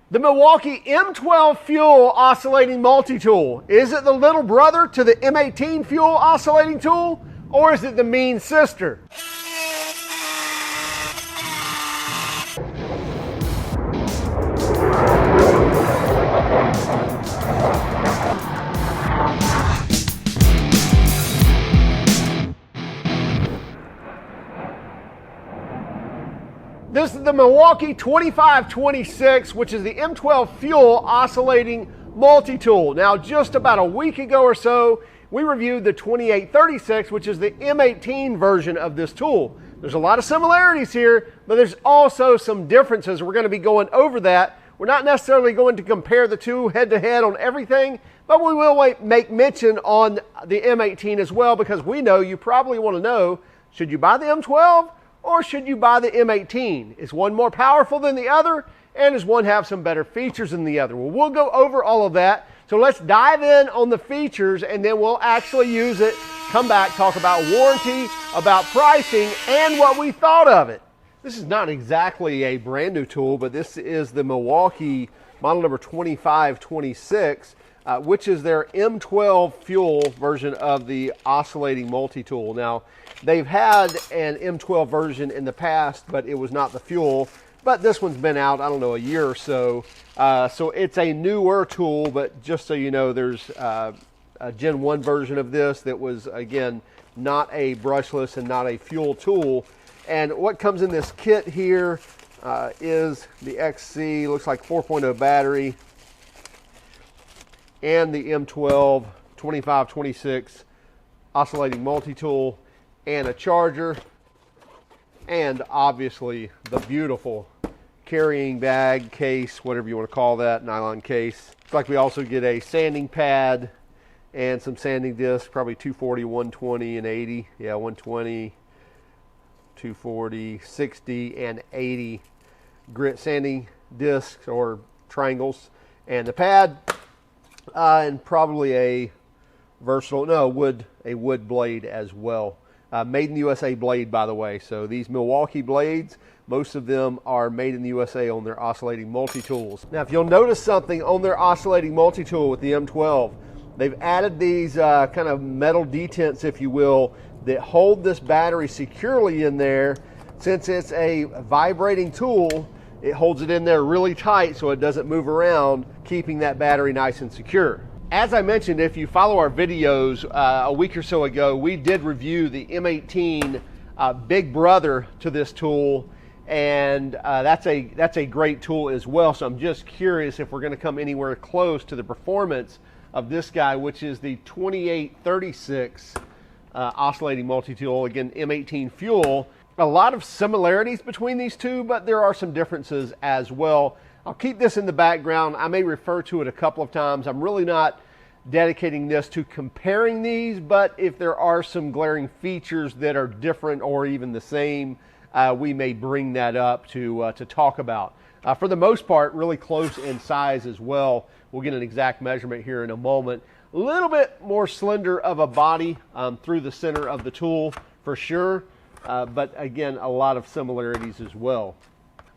The Milwaukee M12 FUEL Oscillating Multi-Tool. Is it the little brother to the M18 FUEL Oscillating Tool, or is it the mean sister? This is the Milwaukee 2526, which is the M12 FUEL Oscillating Multi-Tool. Now, just about a week ago or so, we reviewed the 2836, which is the M18 version of this tool. There's a lot of similarities here, but there's also some differences. We're going to be going over that. We're not necessarily going to compare the two head-to-head on everything, but we will make mention on the M18 as well, because we know you probably want to know, should you buy the M12? Or should you buy the M18? Is one more powerful than the other? And does one have some better features than the other? Well, we'll go over all of that. So let's dive in on the features, and then we'll actually use it, come back, talk about warranty, about pricing, and what we thought of it. This is not exactly a brand new tool, but this is the Milwaukee model number 2526, which is their M12 FUEL version of the Oscillating Multi-Tool. Now, they've had an M12 version in the past, but it was not the FUEL. But this one's been out, I don't know, a year or so. So it's a newer tool, but just so you know, there's a Gen 1 version of this that was, again, not a brushless and not a FUEL tool. And what comes in this kit here is the XC, looks like 4.0 battery, and the M12 2526 Oscillating Multi-Tool, and a charger, and obviously the beautiful carrying bag, case, whatever you want to call that, nylon case. Looks like we also get a sanding pad and some sanding discs, probably 240, 120, and 80. Yeah, 120, 240, 60, and 80 grit sanding discs or triangles. And the pad, and probably a versatile, no, a wood blade as well. Made in the USA blade, by the way. So these Milwaukee blades, most of them are made in the USA on their Oscillating Multi-Tools. Now, if you'll notice something on their Oscillating Multi-Tool with the M12, they've added these kind of metal detents, if you will, that hold this battery securely in there. Since it's a vibrating tool, it holds it in there really tight so it doesn't move around, keeping that battery nice and secure. As I mentioned, if you follow our videos a week or so ago, we did review the M18 big brother to this tool, and that's a great tool as well. So I'm just curious if we're going to come anywhere close to the performance of this guy, which is the 2836 Oscillating Multi-Tool, again M18 FUEL. A lot of similarities between these two, but there are some differences as well. I'll keep this in the background. I may refer to it a couple of times. I'm really not dedicating this to comparing these, but if there are some glaring features that are different or even the same, we may bring that up to talk about. For the most part, really close in size as well. We'll get an exact measurement here in a moment. A little bit more slender of a body through the center of the tool for sure, but again, a lot of similarities as well.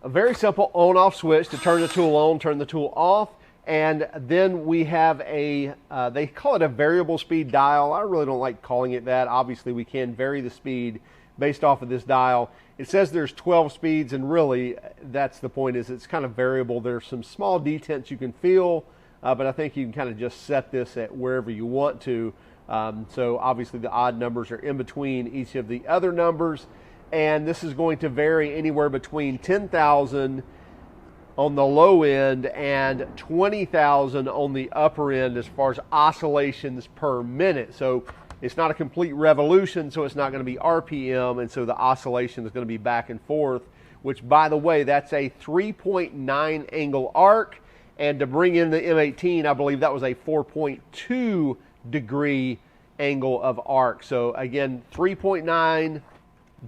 A very simple on-off switch to turn the tool on, turn the tool off, and then we have they call it a variable speed dial. I really don't like calling it that. Obviously, we can vary the speed based off of this dial. It says there's 12 speeds, and really, that's the point, is it's kind of variable. There's some small detents you can feel, but I think you can kind of just set this at wherever you want to. So obviously, the odd numbers are in between each of the other numbers. And this is going to vary anywhere between 10,000 on the low end and 20,000 on the upper end as far as oscillations per minute. So it's not a complete revolution, so it's not going to be RPM, and so the oscillation is going to be back and forth, which, by the way, that's a 3.9 angle arc. And to bring in the M18, I believe that was a 4.2 degree angle of arc. So again, 3.9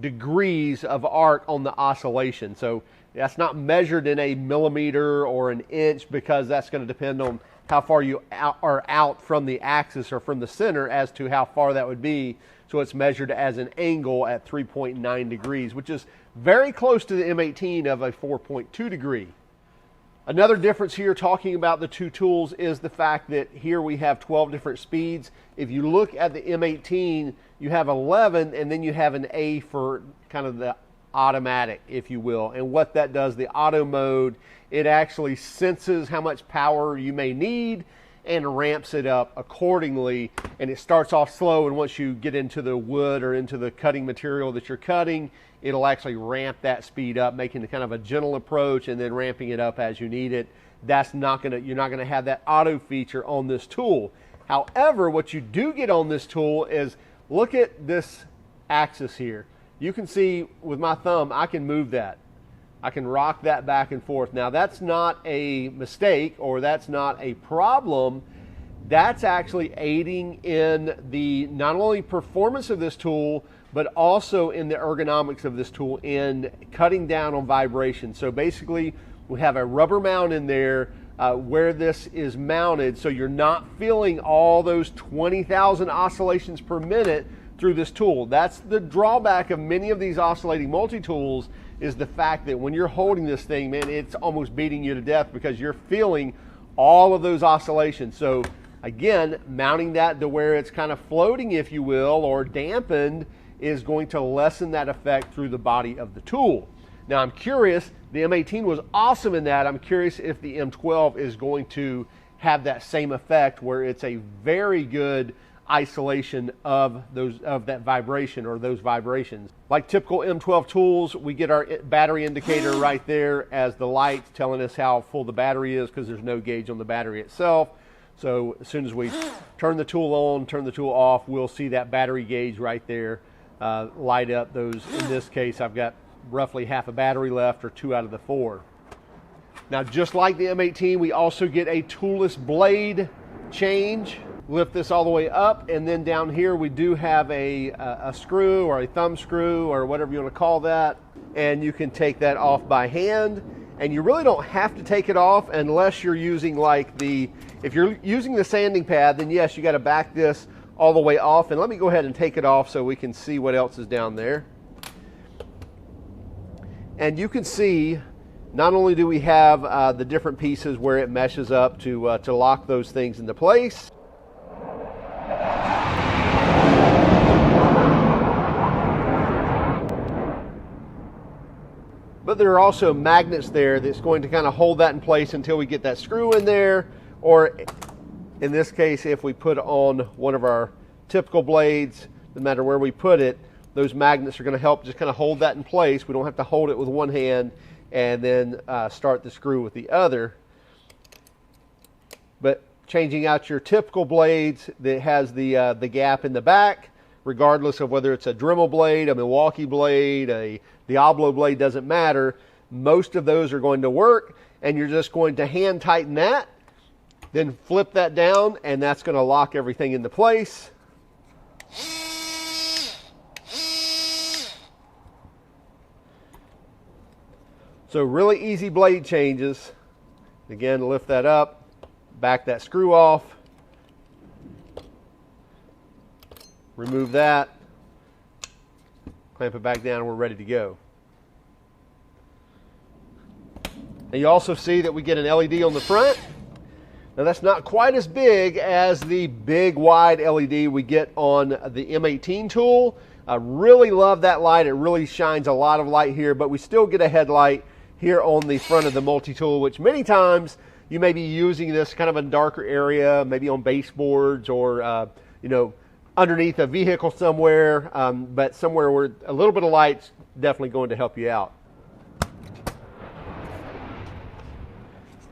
degrees of arc on the oscillation. So that's not measured in a millimeter or an inch, because that's going to depend on how far you are out from the axis or from the center as to how far that would be. So it's measured as an angle at 3.9 degrees, which is very close to the M18 of a 4.2 degree. Another difference here talking about the two tools is the fact that here we have 12 different speeds. If you look at the M18, you have 11 and then you have an A for kind of the automatic, if you will. And what that does, the auto mode, it actually senses how much power you may need and ramps it up accordingly. And it starts off slow, and once you get into the wood or into the cutting material that you're cutting, it'll actually ramp that speed up, making kind of a gentle approach and then ramping it up as you need it. That's not gonna, you're not gonna have that auto feature on this tool. However, what you do get on this tool is, look at this axis here. You can see with my thumb, I can move that. I can rock that back and forth. Now that's not a mistake, or that's not a problem. That's actually aiding in the not only performance of this tool, but also in the ergonomics of this tool in cutting down on vibration. So basically, we have a rubber mount in there where this is mounted, so you're not feeling all those 20,000 oscillations per minute through this tool. That's the drawback of many of these oscillating multi-tools, is the fact that when you're holding this thing, man, it's almost beating you to death because you're feeling all of those oscillations. So again, mounting that to where it's kind of floating, if you will, or dampened, is going to lessen that effect through the body of the tool. Now I'm curious, the M18 was awesome in that. I'm curious if the M12 is going to have that same effect, where it's a very good isolation of that vibration, or those vibrations. Like typical M12 tools, we get our battery indicator right there as the light telling us how full the battery is, because there's no gauge on the battery itself. So as soon as we turn the tool on, turn the tool off, we'll see that battery gauge right there light up those. In this case, I've got roughly half a battery left, or 2 out of the 4. Now, just like the M18, we also get a toolless blade change. Lift this all the way up, and then down here we do have a screw, or a thumb screw, or whatever you want to call that, and you can take that off by hand. And you really don't have to take it off unless you're using if you're using the sanding pad, then yes, you got to back this all the way off. And let me go ahead and take it off so we can see what else is down there. And you can see, not only do we have the different pieces where it meshes up to lock those things into place, but there are also magnets there that's going to kind of hold that in place until we get that screw in there. Or in this case, if we put on one of our typical blades, no matter where we put it, those magnets are going to help just kind of hold that in place. We don't have to hold it with one hand and then start the screw with the other. But changing out your typical blades that has the gap in the back, regardless of whether it's a Dremel blade, a Milwaukee blade, a Diablo blade, doesn't matter. Most of those are going to work, and you're just going to hand tighten that, then flip that down, and that's going to lock everything into place. So really easy blade changes. Again, lift that up, back that screw off, remove that, clamp it back down, and we're ready to go. And you also see that we get an LED on the front. Now that's not quite as big as the big wide LED we get on the M18 tool. I really love that light. It really shines a lot of light here, but we still get a headlight here on the front of the multi-tool, which many times you may be using this kind of a darker area, maybe on baseboards, or underneath a vehicle somewhere, but somewhere where a little bit of light's definitely going to help you out.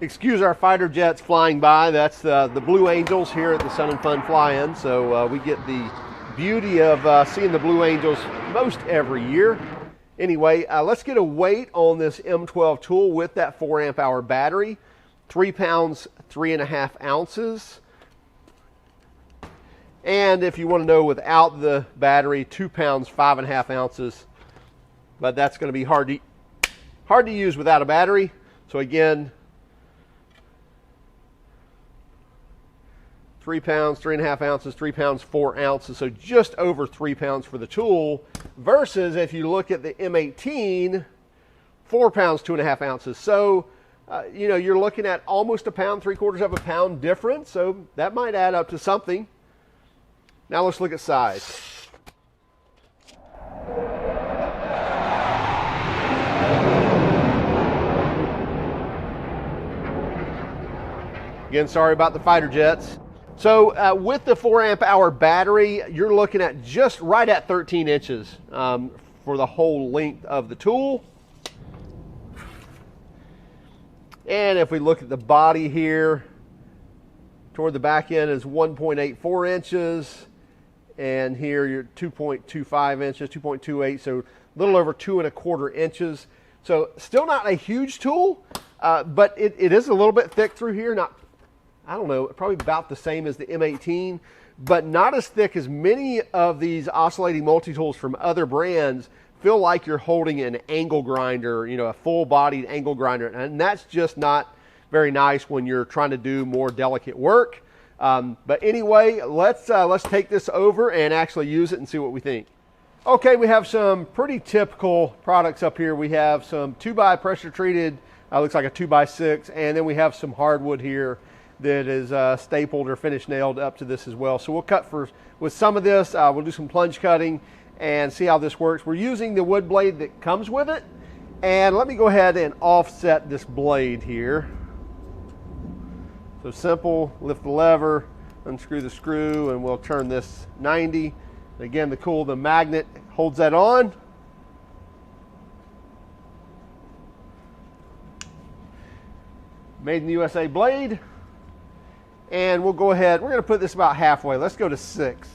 Excuse our fighter jets flying by. That's the Blue Angels here at the Sun and Fun Fly-In. So we get the beauty of seeing the Blue Angels most every year. Anyway, let's get a weight on this M12 tool with that 4 amp hour battery. 3 pounds, 3.5 ounces. And if you want to know without the battery, 2 pounds, 5.5 ounces. But that's going to be hard to use without a battery. So again, 3 pounds, 3.5 ounces, 3 pounds, 4 ounces. So just over 3 pounds for the tool, versus if you look at the M18, 4 pounds, 2.5 ounces. So you know, you're looking at almost a pound, 3/4 of a pound difference, so that might add up to something. Now let's look at size. Again, sorry about the fighter jets. So with the 4 amp hour battery, you're looking at just right at 13 inches for the whole length of the tool. And if we look at the body here, toward the back end is 1.84 inches. And here you're 2.25 inches, 2.28, so a little over 2.25 inches. So still not a huge tool, but it is a little bit thick through here. Not, I don't know, probably about the same as the M18, but not as thick as many of these oscillating multi-tools from other brands. Feel like you're holding an angle grinder, you know, a full-bodied angle grinder, and that's just not very nice when you're trying to do more delicate work. But anyway, let's take this over and actually use it and see what we think. Okay, we have some pretty typical products up here. We have some 2x pressure treated, looks like a 2x6, and then we have some hardwood here that is stapled or finish nailed up to this as well. So we'll cut with some of this. We'll do some plunge cutting and see how this works. We're using the wood blade that comes with it. And let me go ahead and offset this blade here. So simple, lift the lever, unscrew the screw, and we'll turn this 90. Again, the magnet holds that on. Made in the USA blade. And we'll go ahead, we're gonna put this about halfway. Let's go to 6.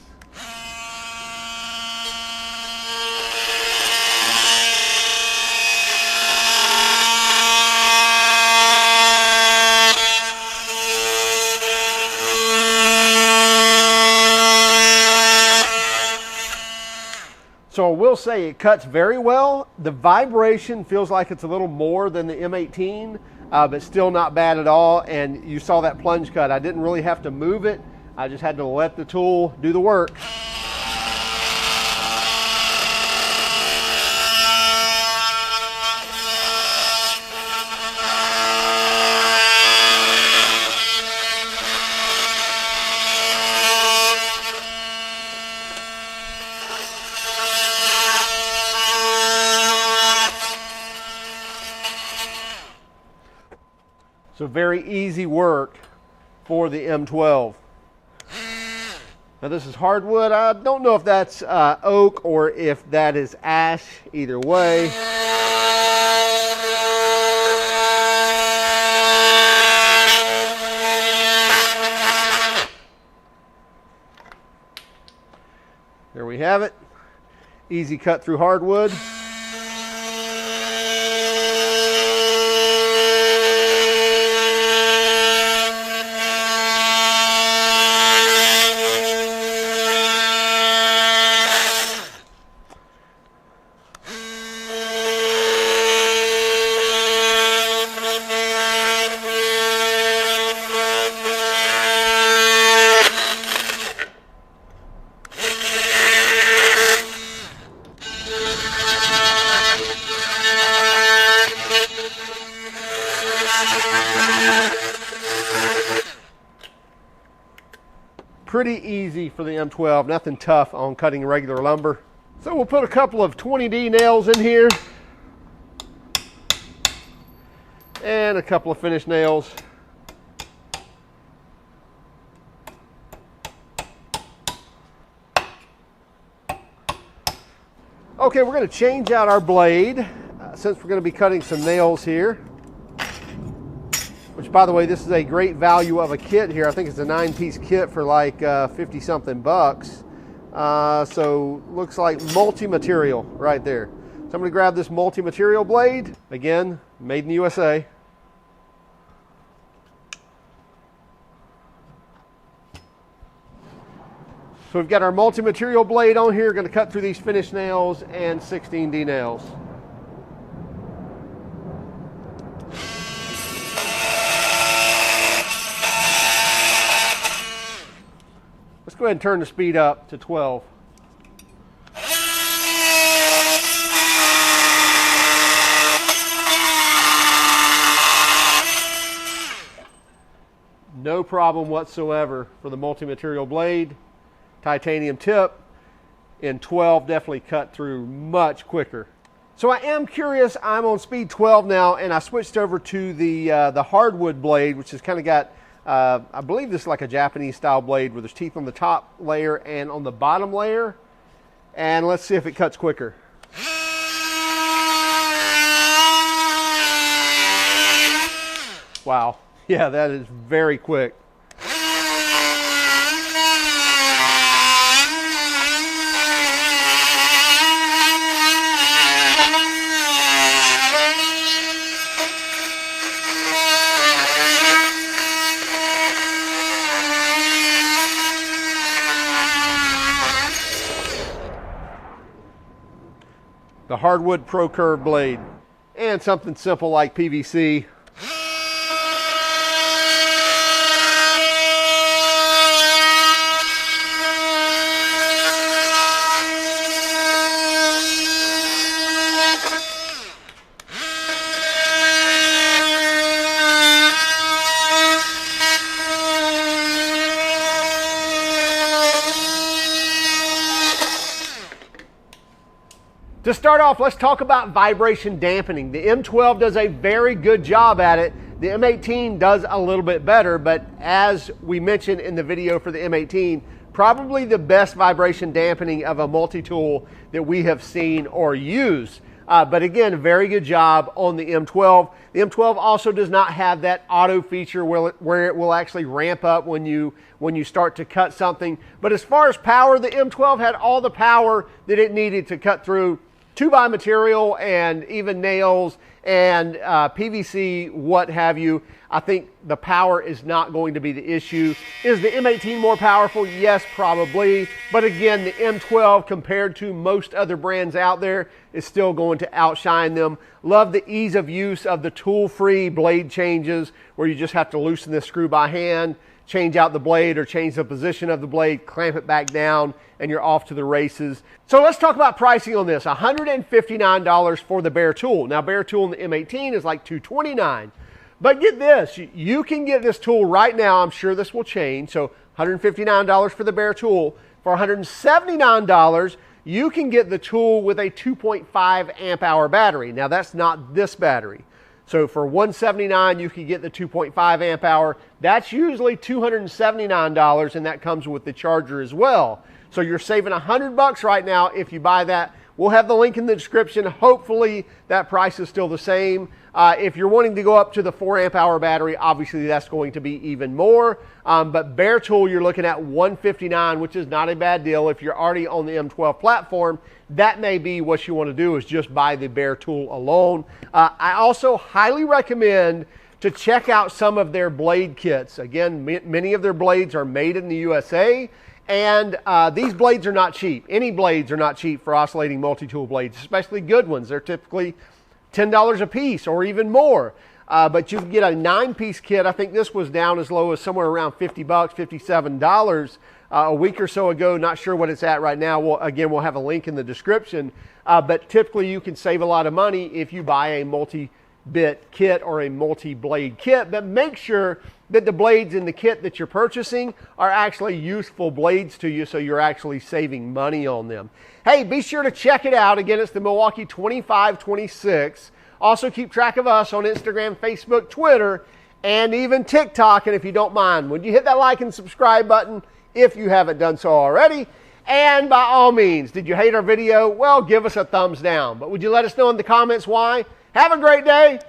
So I will say it cuts very well. The vibration feels like it's a little more than the M18, but still not bad at all. And you saw that plunge cut. I didn't really have to move it. I just had to let the tool do the work. So very easy work for the M12. Now this is hardwood. I don't know if that's oak or if that is ash. Either way. There we have it. Easy cut through hardwood. Pretty easy for the M12, nothing tough on cutting regular lumber. So we'll put a couple of 20D nails in here and a couple of finish nails. Okay, we're going to change out our blade since we're going to be cutting some nails here. Which, by the way, this is a great value of a kit here. I think it's a 9-piece kit for like 50 something bucks. So looks like multi-material right there. So I'm going to grab this multi-material blade. Again, made in the USA. So we've got our multi-material blade on here. Going to cut through these finish nails and 16D nails. Let's go ahead and turn the speed up to 12. No problem whatsoever for the multi-material blade. Titanium tip. M12 definitely cut through much quicker. So I am curious, I'm on speed 12 now, and I switched over to the hardwood blade, which has kind of got, I believe this is like a Japanese style blade where there's teeth on the top layer and on the bottom layer. And let's see if it cuts quicker. Wow, yeah, that is very quick. The hardwood Pro Curve blade, and something simple like PVC. To start off, let's talk about vibration dampening. The M12 does a very good job at it. The M18 does a little bit better, but as we mentioned in the video for the M18, probably the best vibration dampening of a multi-tool that we have seen or used. But again, very good job on the M12. The M12 also does not have that auto feature where it will actually ramp up when you start to cut something. But as far as power, the M12 had all the power that it needed to cut through 2x material and even nails and PVC, what have you. I think the power is not going to be the issue. Is the M18 more powerful? Yes, probably. But again, the M12 compared to most other brands out there is still going to outshine them. Love the ease of use of the tool-free blade changes where you just have to loosen this screw by hand, change out the blade or change the position of the blade, clamp it back down, and you're off to the races. So let's talk about pricing on this. $159 for the bare tool. Now, bare tool in the M18 is like $229. But get this, you can get this tool right now. I'm sure this will change. So $159 for the bare tool. For $179, you can get the tool with a 2.5 amp hour battery. Now, that's not this battery. So for $179, you can get the 2.5 amp hour. That's usually $279, and that comes with the charger as well. So you're saving $100 right now if you buy that. We'll have the link in the description. Hopefully that price is still the same. If you're wanting to go up to the 4 amp hour battery, obviously that's going to be even more. But bare tool, you're looking at $159, which is not a bad deal. If you're already on the M12 platform, that may be what you want to do, is just buy the bare tool alone. I also highly recommend to check out some of their blade kits. Again, many of their blades are made in the USA. And these blades are not cheap. Any blades are not cheap for oscillating multi-tool blades, especially good ones. They're typically $10 a piece or even more. But you can get a 9-piece kit. I think this was down as low as somewhere around $50, $57 a week or so ago. Not sure what it's at right now. We'll have a link in the description. But typically you can save a lot of money if you buy a multi-bit kit or a multi-blade kit. But make sure that the blades in the kit that you're purchasing are actually useful blades to you, so you're actually saving money on them. Hey, be sure to check it out. Again, it's the Milwaukee 2526. Also keep track of us on Instagram, Facebook, Twitter, and even TikTok. And if you don't mind, would you hit that like and subscribe button if you haven't done so already? And by all means, did you hate our video? Well, give us a thumbs down. But would you let us know in the comments why? Have a great day.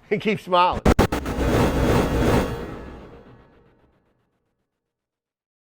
And keep smiling.